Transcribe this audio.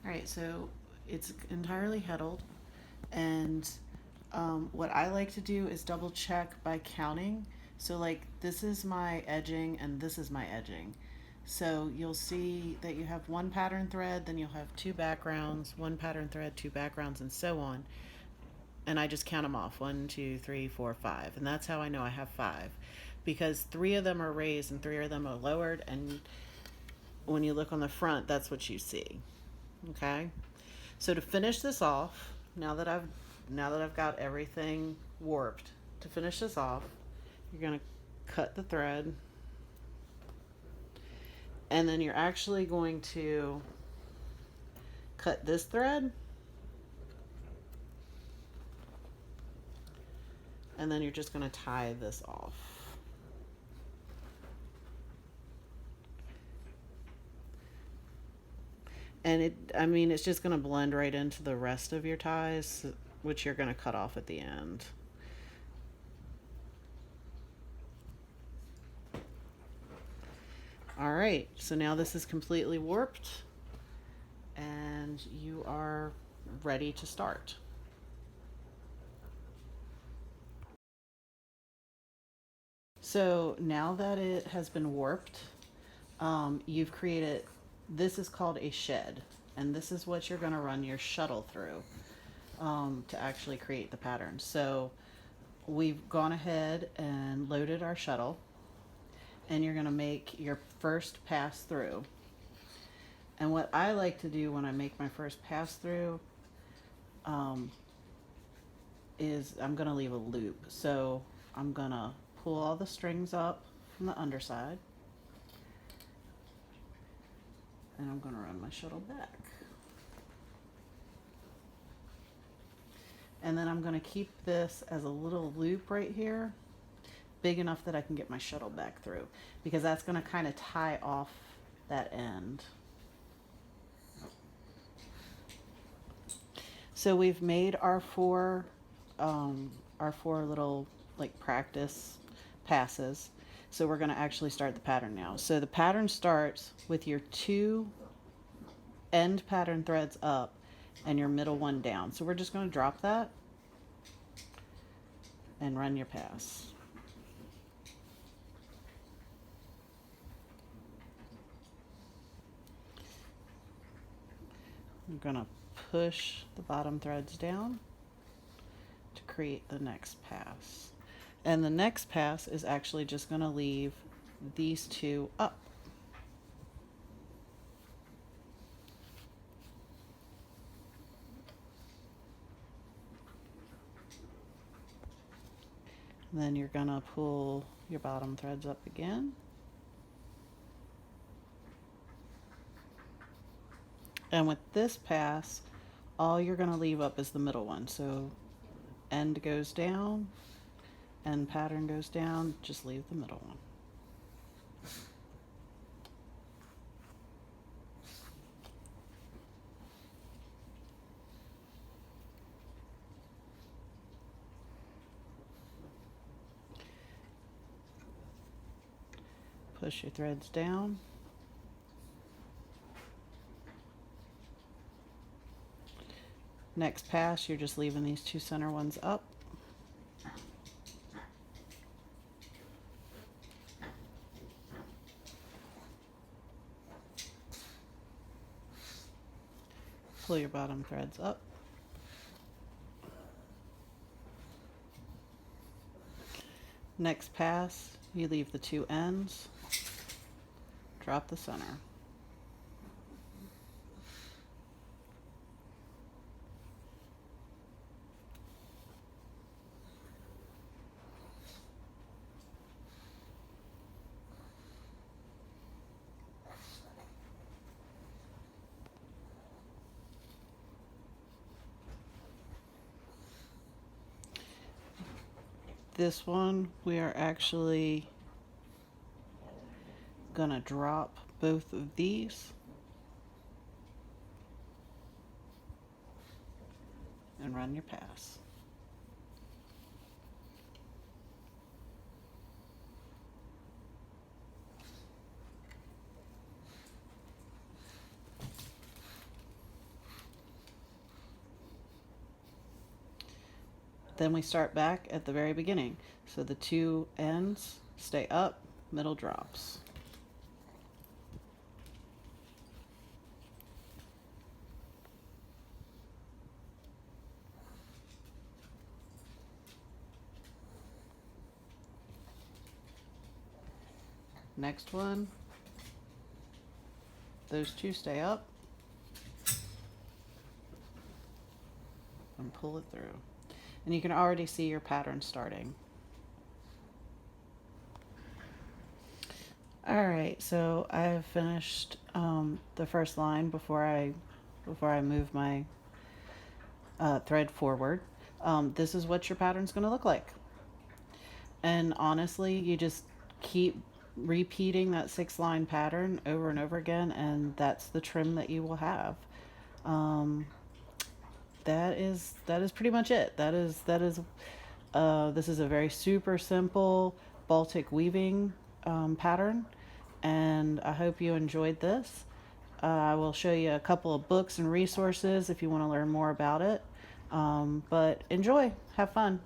All right, so it's entirely heddled, and what I like to do is double check by counting. So, like, this is my edging and this is my edging. So, you'll see that you have one pattern thread, then you'll have two backgrounds, one pattern thread, two backgrounds, and so on. And I just count them off 1, 2, 3, 4, 5. And that's how I know I have five, because three of them are raised and three of them are lowered. And when you look on the front, that's what you see. Okay? So to finish this off, now that I've got everything warped, to finish this off, you're going to cut the thread, and then you're actually going to cut this thread, and then you're just going to tie this off. And it's just going to blend right into the rest of your ties, which you're going to cut off at the end. All right, so now this is completely warped, and you are ready to start. So now that it has been warped, you've created, this is called a shed, and this is what you're going to run your shuttle through to actually create the pattern. So we've gone ahead and loaded our shuttle, and you're going to make your first pass through. And what I like to do when I make my first pass through is I'm going to leave a loop. So I'm going to pull all the strings up from the underside, and I'm going to run my shuttle back. And then I'm going to keep this as a little loop right here, big enough that I can get my shuttle back through, because that's going to kind of tie off that end. So we've made our four little like practice passes. So we're going to actually start the pattern now. So the pattern starts with your two end pattern threads up and your middle one down. So we're just going to drop that and run your pass. I'm going to push the bottom threads down to create the next pass. And the next pass is actually just going to leave these two up. And then you're going to pull your bottom threads up again. And with this pass, all you're going to leave up is the middle one. So end goes down, end pattern goes down, just leave the middle one. Push your threads down. Next pass, you're just leaving these two center ones up. Pull your bottom threads up. Next pass, you leave the two ends, drop the center. This one, we are actually gonna drop both of these and run your pass. Then we start back at the very beginning. So the two ends stay up, middle drops. Next one, those two stay up and pull it through. And you can already see your pattern starting. All right, so I've finished the first line before I move my thread forward. This is what your pattern's going to look like. And honestly, you just keep repeating that 6-line pattern over and over again, and that's the trim that you will have. That is pretty much it. This is a very super simple Baltic weaving pattern, and I hope you enjoyed this. I will show you a couple of books and resources if you want to learn more about it. But enjoy, have fun.